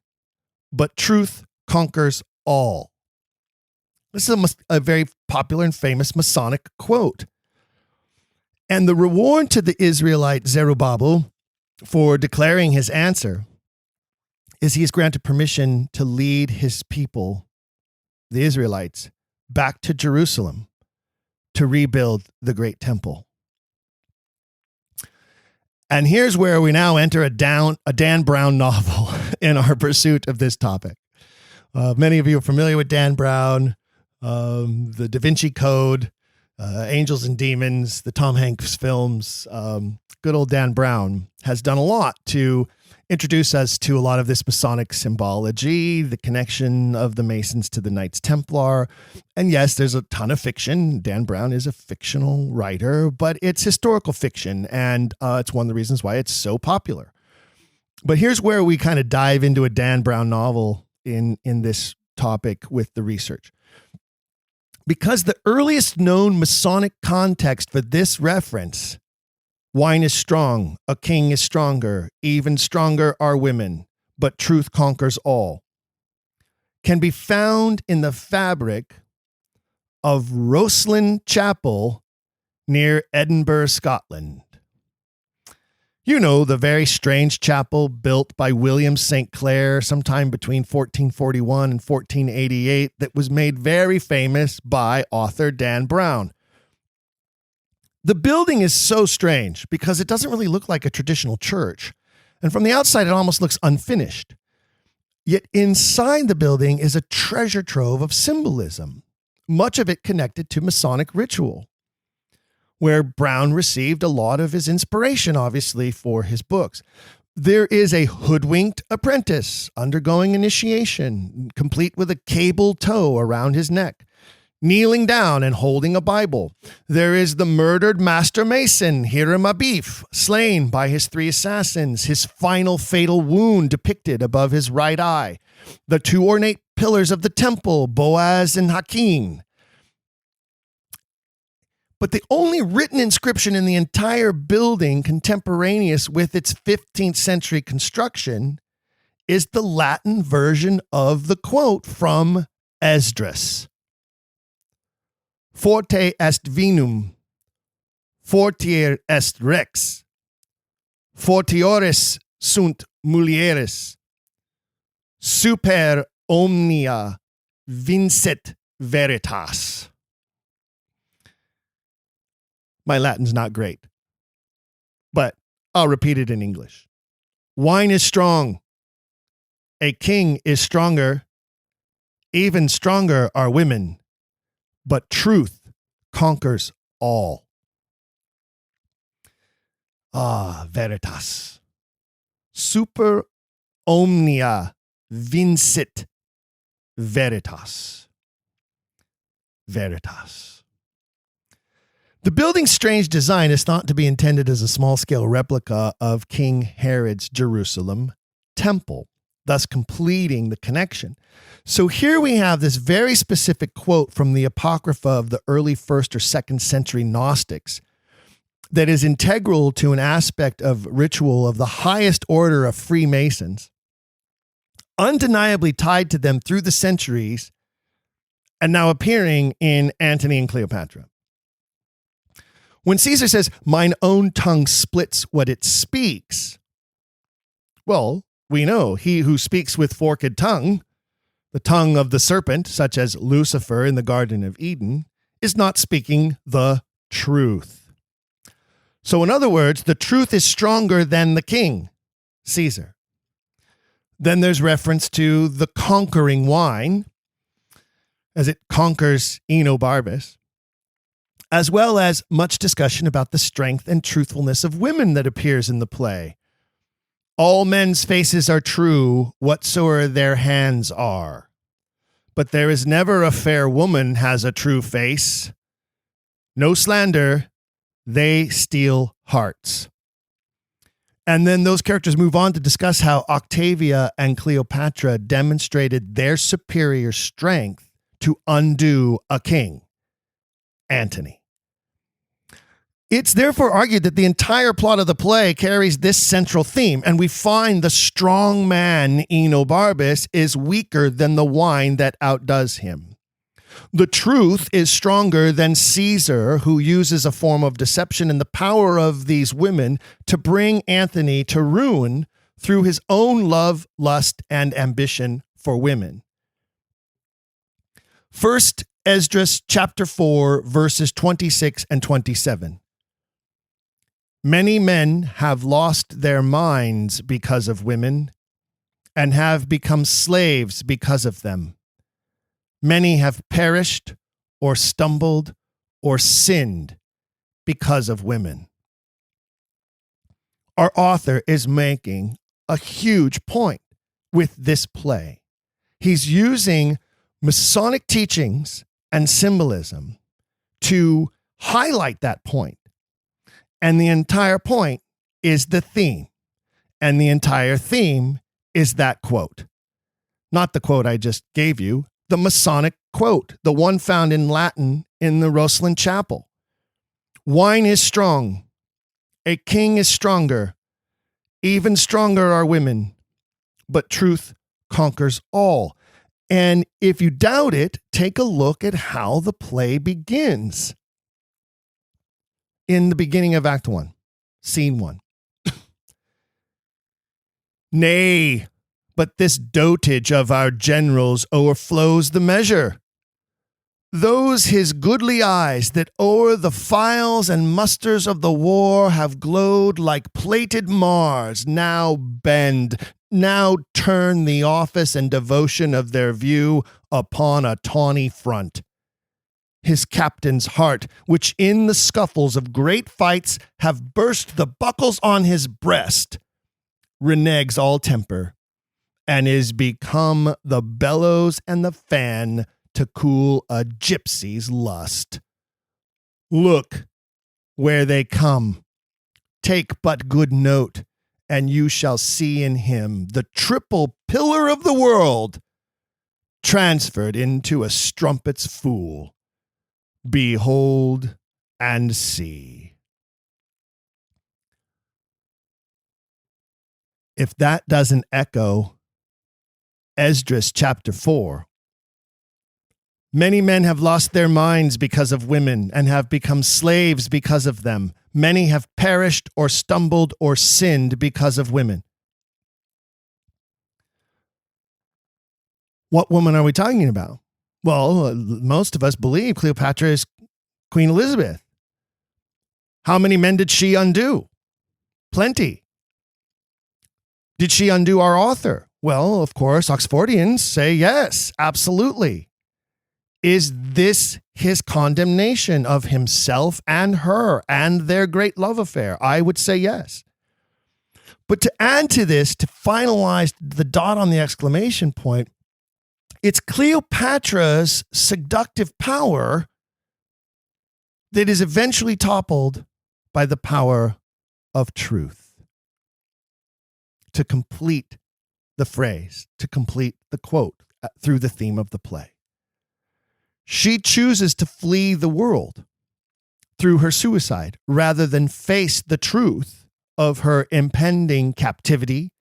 but truth conquers all. This is a very popular and famous Masonic quote. And the reward to the Israelite Zerubbabel for declaring his answer is he is granted permission to lead his people, the Israelites, back to Jerusalem to rebuild the great temple. And here's where we now enter a Dan Brown novel in our pursuit of this topic. Many of you are familiar with Dan Brown, the Da Vinci Code, Angels and Demons, the Tom Hanks films. Good old Dan Brown has done a lot to introduce us to a lot of this Masonic symbology, the connection of the Masons to the Knights Templar. And yes, there's a ton of fiction. Dan Brown is a fictional writer, but it's historical fiction, and it's one of the reasons why it's so popular. But here's where we kind of dive into a Dan Brown novel in this topic with the research. Because the earliest known Masonic context for this reference, wine is strong, a king is stronger, even stronger are women, but truth conquers all, can be found in the fabric of Rosslyn Chapel near Edinburgh, Scotland. You know, the very strange chapel built by William St. Clare sometime between 1441 and 1488 that was made very famous by author Dan Brown. The building is so strange because it doesn't really look like a traditional church. And from the outside, it almost looks unfinished. Yet inside the building is a treasure trove of symbolism, much of it connected to Masonic ritual, where Brown received a lot of his inspiration, obviously, for his books. There is a hoodwinked apprentice undergoing initiation, complete with a cable tow around his neck, kneeling down and holding a Bible. There is the murdered Master Mason, Hiram Abif, slain by his 3 assassins, his final fatal wound depicted above his right eye. The 2 ornate pillars of the temple, Boaz and Hakin. But the only written inscription in the entire building contemporaneous with its 15th century construction is the Latin version of the quote from Esdras. Forte est vinum, fortier est rex, fortiores sunt mulieres, super omnia vincit veritas. My Latin's not great, but I'll repeat it in English. Wine is strong. A king is stronger. Even stronger are women. But truth conquers all. Veritas. Super omnia vincit veritas. Veritas. The building's strange design is thought to be intended as a small-scale replica of King Herod's Jerusalem temple, thus completing the connection. So here we have this very specific quote from the Apocrypha of the early 1st or 2nd century Gnostics that is integral to an aspect of ritual of the highest order of Freemasons, undeniably tied to them through the centuries, and now appearing in Antony and Cleopatra. When Caesar says, "Mine own tongue splits what it speaks," well, we know he who speaks with forked tongue, the tongue of the serpent, such as Lucifer in the Garden of Eden, is not speaking the truth. So in other words, the truth is stronger than the king, Caesar. Then there's reference to the conquering wine, as it conquers Enobarbus, as well as much discussion about the strength and truthfulness of women that appears in the play. All men's faces are true, whatsoever their hands are. But there is never a fair woman has a true face. No slander, they steal hearts. And then those characters move on to discuss how Octavia and Cleopatra demonstrated their superior strength to undo a king, Antony. It's therefore argued that the entire plot of the play carries this central theme, and we find the strong man, Enobarbus, is weaker than the wine that outdoes him. The truth is stronger than Caesar, who uses a form of deception and the power of these women to bring Antony to ruin through his own love, lust, and ambition for women. First Esdras chapter 4, verses 26 and 27. Many men have lost their minds because of women and have become slaves because of them. Many have perished or stumbled or sinned because of women. Our author is making a huge point with this play. He's using Masonic teachings and symbolism to highlight that point. And the entire point is the theme. And the entire theme is that quote. Not the quote I just gave you, the Masonic quote, the one found in Latin in the Rosslyn Chapel. Wine is strong. A king is stronger. Even stronger are women. But truth conquers all. And if you doubt it, take a look at how the play begins. In the beginning of Act 1, Scene 1. Nay, but this dotage of our generals o'erflows the measure. Those his goodly eyes that o'er the files and musters of the war have glowed like plated Mars now bend, now turn the office and devotion of their view upon a tawny front. His captain's heart, which in the scuffles of great fights have burst the buckles on his breast, reneges all temper, and is become the bellows and the fan to cool a gypsy's lust. Look where they come. Take but good note, and you shall see in him the triple pillar of the world, transferred into a strumpet's fool. Behold and see. If that doesn't echo Esdras chapter 4, many men have lost their minds because of women and have become slaves because of them. Many have perished or stumbled or sinned because of women. What woman are we talking about? Well, most of us believe Cleopatra is Queen Elizabeth. How many men did she undo? Plenty. Did she undo our author? Well, of course, Oxfordians say yes, absolutely. Is this his condemnation of himself and her and their great love affair? I would say yes. But to add to this, to finalize the dot on the exclamation point, it's Cleopatra's seductive power that is eventually toppled by the power of truth. To complete the phrase, to complete the quote through the theme of the play. She chooses to flee the world through her suicide rather than face the truth of her impending captivity,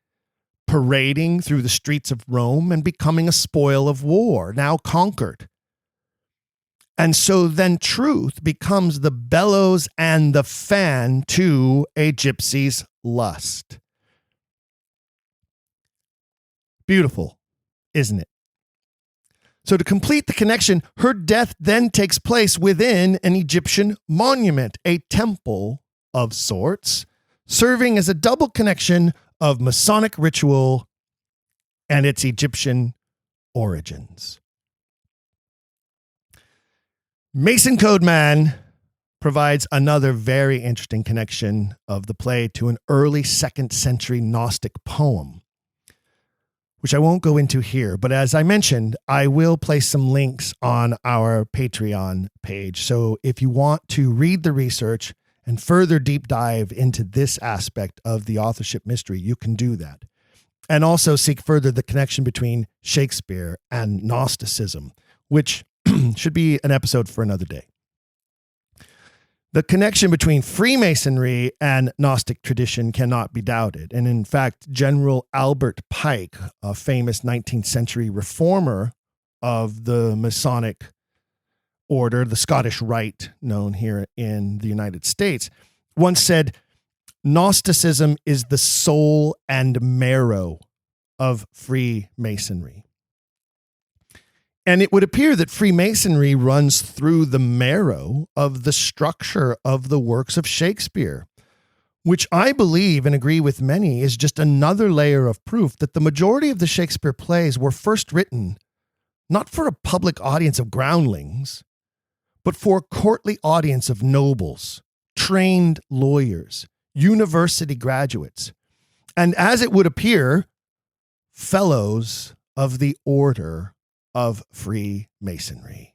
parading through the streets of Rome and becoming a spoil of war, now conquered. And so then truth becomes the bellows and the fan to a gypsy's lust. Beautiful, isn't it? So to complete the connection, her death then takes place within an Egyptian monument, a temple of sorts, serving as a double connection of Masonic ritual and its Egyptian origins. Mason Code Man provides another very interesting connection of the play to an early 2nd century Gnostic poem, which I won't go into here, but as I mentioned, I will place some links on our Patreon page. So if you want to read the research and further deep dive into this aspect of the authorship mystery, you can do that. And also seek further the connection between Shakespeare and Gnosticism, which should be an episode for another day. The connection between Freemasonry and Gnostic tradition cannot be doubted. And in fact, General Albert Pike, a famous 19th century reformer of the Masonic order, the Scottish Rite, known here in the United States, once said, Gnosticism is the soul and marrow of Freemasonry. And it would appear that Freemasonry runs through the marrow of the structure of the works of Shakespeare, which I believe and agree with many is just another layer of proof that the majority of the Shakespeare plays were first written not for a public audience of groundlings, but for a courtly audience of nobles, trained lawyers, university graduates, and as it would appear, fellows of the order of Freemasonry.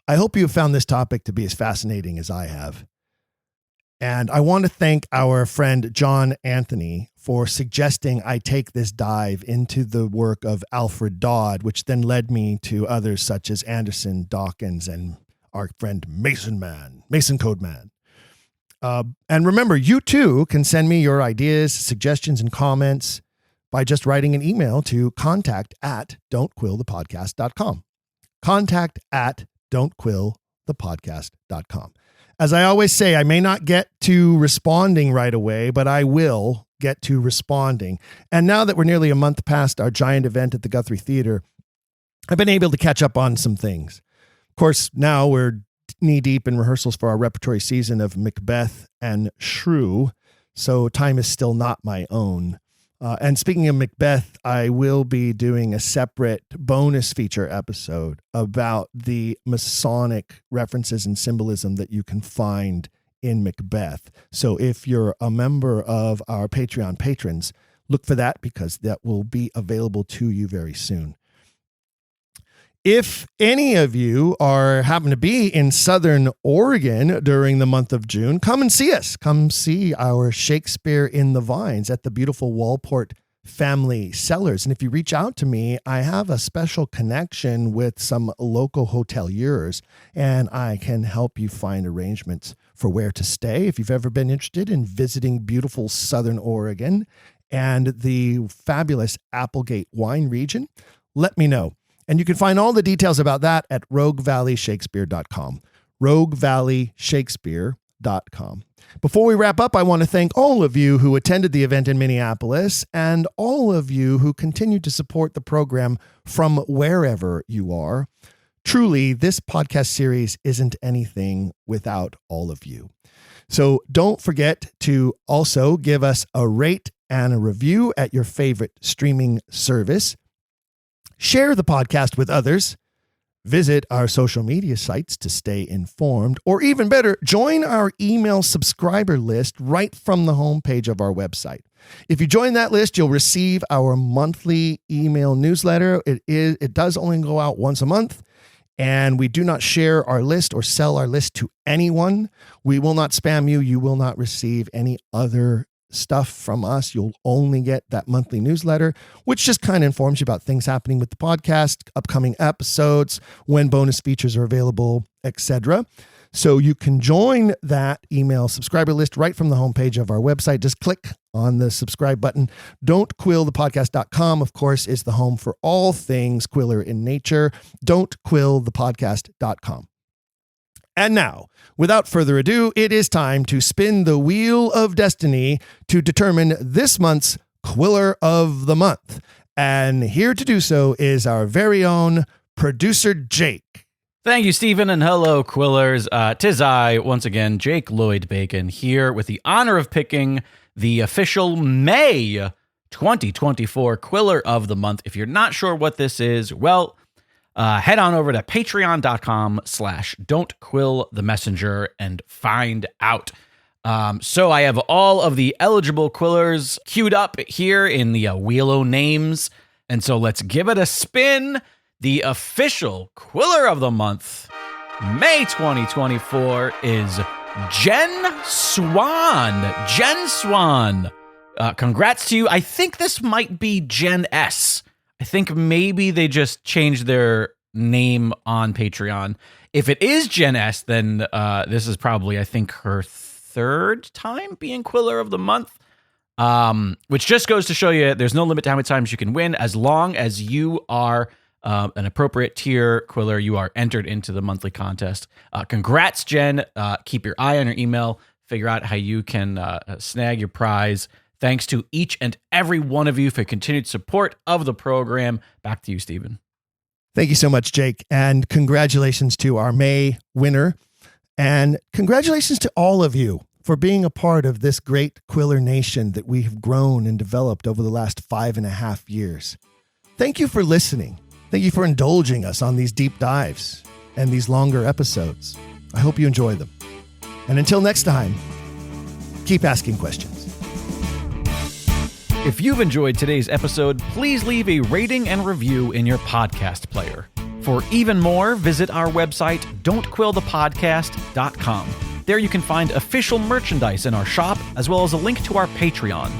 I hope you have found this topic to be as fascinating as I have. And I want to thank our friend John Anthony for suggesting I take this dive into the work of Alfred Dodd, which then led me to others such as Anderson, Dawkins, and our friend Mason Code Man. And remember, you too can send me your ideas, suggestions, and comments by just writing an email to contact@don'tquillthepodcast.com. Contact@don'tquillthepodcast.com. As I always say, I may not get to responding right away, but I will get to responding. And now that we're nearly a month past our giant event at the Guthrie Theater, I've been able to catch up on some things. Of course, now we're knee deep in rehearsals for our repertory season of Macbeth and Shrew, so time is still not my own. And speaking of Macbeth, I will be doing a separate bonus feature episode about the Masonic references and symbolism that you can find in Macbeth. So if you're a member of our Patreon patrons, look for that because that will be available to you very soon. If any of you happen to be in Southern Oregon during the month of June, come and see us. Come see our Shakespeare in the Vines at the beautiful Walport Family Cellars. And if you reach out to me, I have a special connection with some local hoteliers, and I can help you find arrangements for where to stay. If you've ever been interested in visiting beautiful Southern Oregon and the fabulous Applegate wine region, let me know. And you can find all the details about that at roguevalleyshakespeare.com. roguevalleyshakespeare.com. Before we wrap up, I want to thank all of you who attended the event in Minneapolis and all of you who continue to support the program from wherever you are. Truly, this podcast series isn't anything without all of you. So don't forget to also give us a rate and a review at your favorite streaming service. Share the podcast with others. Visit our social media sites to stay informed, or even better, join our email subscriber list right from the homepage of our website. If you join that list, you'll receive our monthly email newsletter. It does only go out once a month, and we do not share our list or sell our list to anyone. We will not spam you. You will not receive any other stuff from us. You'll only get that monthly newsletter, which just kind of informs you about things happening with the podcast, upcoming episodes, when bonus features are available, etc. So you can join that email subscriber list right from the homepage of our website. Just click on the subscribe button. Don'tQuillThePodcast.com, of course, is the home for all things Quiller in nature. Don'tQuillThePodcast.com. And now, without further ado, it is time to spin the wheel of destiny to determine this month's Quiller of the Month. And here to do so is our very own producer, Jake. Thank you, Stephen, and hello, Quillers. 'Tis I, once again, Jake Lloyd Bacon, here with the honor of picking the official May 2024 Quiller of the Month. If you're not sure what this is, well, head on over to patreon.com/don'tquillthemessenger and find out. So I have all of the eligible Quillers queued up here in the Wheel o' Names. And so let's give it a spin. The official Quiller of the Month, May 2024, is Jen Swan. Jen Swan. Congrats to you. I think this might be Jen S. I think maybe they just changed their name on Patreon. If it is Jen S, then this is probably, I think, her third time being Quiller of the Month, which just goes to show you there's no limit to how many times you can win. As long as you are an appropriate tier Quiller, you are entered into the monthly contest. Congrats, Jen. Keep your eye on your email. Figure out how you can snag your prize. Thanks to each and every one of you for continued support of the program. Back to you, Stephen. Thank you so much, Jake. And congratulations to our May winner. And congratulations to all of you for being a part of this great Quiller nation that we have grown and developed over the last 5.5 years. Thank you for listening. Thank you for indulging us on these deep dives and these longer episodes. I hope you enjoy them. And until next time, keep asking questions. If you've enjoyed today's episode, please leave a rating and review in your podcast player. For even more, visit our website, don'tquillthepodcast.com. There you can find official merchandise in our shop, as well as a link to our Patreon.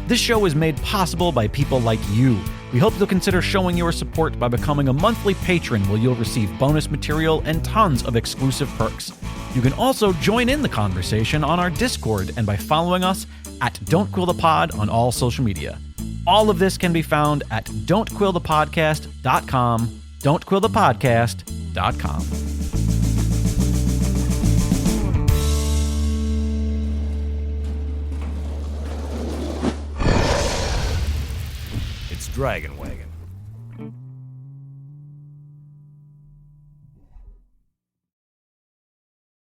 This show is made possible by people like you. We hope you'll consider showing your support by becoming a monthly patron, where you'll receive bonus material and tons of exclusive perks. You can also join in the conversation on our Discord and by following us at Don't Quill the Pod on all social media. All of this can be found at don'tquillthepodcast.com, don'tquillthepodcast.com. It's Dragon Wagon.